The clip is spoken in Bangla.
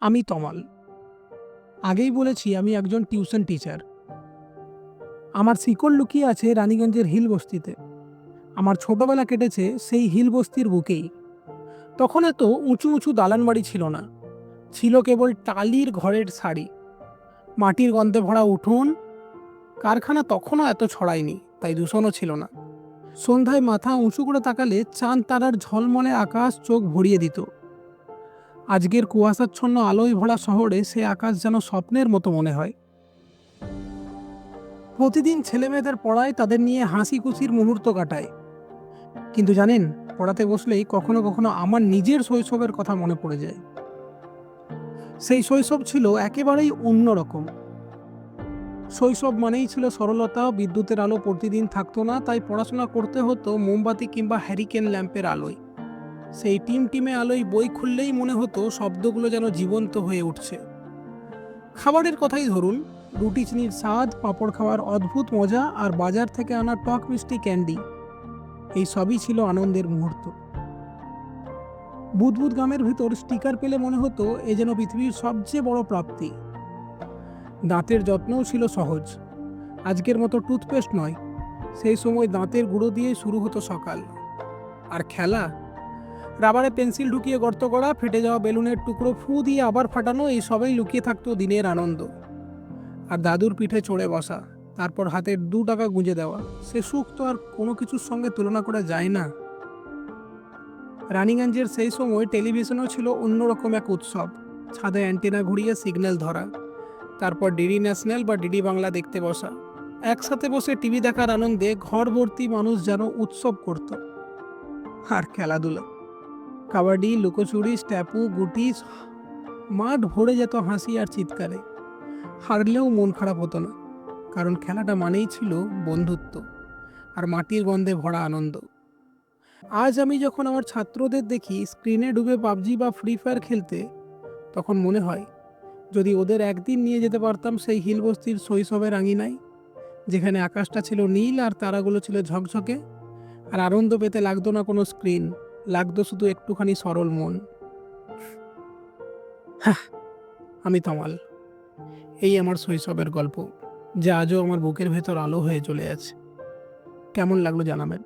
আমি তমাল। আগেই বলেছি আমি একজন টিউশন টিচার। আমার শিকড় লুকিয়ে আছে রানীগঞ্জের হিল বস্তিতে। আমার ছোটবেলা কেটেছে সেই হিল বস্তির বুকেই। তখন এত উঁচু উঁচু দালান বাড়ি ছিল না, ছিল কেবল টালির ঘরের সারি, মাটির গন্ধে ভরা উঠোন। কারখানা তখনও এত ছড়ায়নি, তাই দূষণও ছিল না। সন্ধ্যায় মাথা উঁচু করে তাকালে চাঁদ তারার ঝলমলে আকাশ চোখ ভরিয়ে দিত। আজকের কুয়াশাচ্ছন্ন আলোয় ভরা শহরে সে আকাশ যেন স্বপ্নের মতো মনে হয়। প্রতিদিন ছেলেমেয়েদের পড়ায়, তাদের নিয়ে হাসি খুশির মুহূর্ত কাটায়। কিন্তু জানেন, পড়াতে বসলেই কখনো কখনো আমার নিজের শৈশবের কথা মনে পড়ে যায়। সেই শৈশব ছিল একেবারেই অন্যরকম। শৈশব মানেই ছিল সরলতা, বিদ্যুতের আলো প্রতিদিন থাকতো না, তাই পড়াশোনা করতে হতো মোমবাতি কিংবা হ্যারিকেন ল্যাম্পের আলোয়। সেই টিমটিমে আলোয় বই খুললেই মনে হতো শব্দগুলো যেন জীবন্ত হয়ে উঠছে। খাবারের কথাই ধরুন, রুটি চিনির স্বাদ, পাঁপড় খাওয়ার অদ্ভুত মজা, আর বাজার থেকে আনা টক মিষ্টি ক্যান্ডি, এই সবই ছিল আনন্দের মুহূর্ত। বুদবুদ গ্রামের ভিতর স্টিকার পেলে মনে হতো এ যেন পৃথিবীর সবচেয়ে বড় প্রাপ্তি। দাঁতের যত্নও ছিল সহজ, আজকের মতো টুথপেস্ট নয়। সেই সময় দাঁতের গুঁড়ো দিয়ে শুরু হতো সকাল। আর খেলা, রাবারে পেন্সিল ঢুকিয়ে গর্ত করা, ফেটে যাওয়া বেলুনের টুকরো ফু দিয়ে আবার ফাটানো, এই সবই লুকিয়ে থাকতো দিনের আনন্দ। আর দাদুর পিঠে চড়ে বসা, তারপর হাতের 2 টাকা গুঁজে দেওয়া, সে সুখ তো আর কোনো কিছুর সঙ্গে তুলনা করা যায় না। রানীগঞ্জের সেই সময় টেলিভিশনও ছিল অন্যরকম এক উৎসব। ছাদে অ্যান্টেনা ঘুরিয়ে সিগন্যাল ধরা, তারপর ডিডি ন্যাশনাল বা ডিডি বাংলা দেখতে বসা। একসাথে বসে টিভি দেখার আনন্দে ঘর ভর্তি মানুষ যেন উৎসব করত। আর খেলাধুলা, কাবাডি, লুকোচুরি, স্ট্যাপু, গুটি, মাঠ ভরে যেত হাসি আর চিৎকারে। হারলেও মন খারাপ হতো না, কারণ খেলাটা মানেই ছিল বন্ধুত্ব আর মাটির গন্ধে ভরা আনন্দ। আজ আমি যখন আমার ছাত্রদের দেখি স্ক্রিনে ডুবে পাবজি বা ফ্রি ফায়ার খেলতে, তখন মনে হয় যদি ওদের একদিন নিয়ে যেতে পারতাম সেই হিলবস্তির শৈশবের আঙিনায়, যেখানে আকাশটা ছিল নীল আর তারাগুলো ছিল ঝকঝকে, আর আনন্দ পেতে লাগতো না কোনো স্ক্রিন, লাগতো শুধু একটুখানি সরল মন। হ্যাঁ, আমি তমাল। এই আমার শৈশবের গল্প, যা আজও আমার বুকের ভেতর আলো হয়ে চলে আছে। কেমন লাগলো জানাবেন।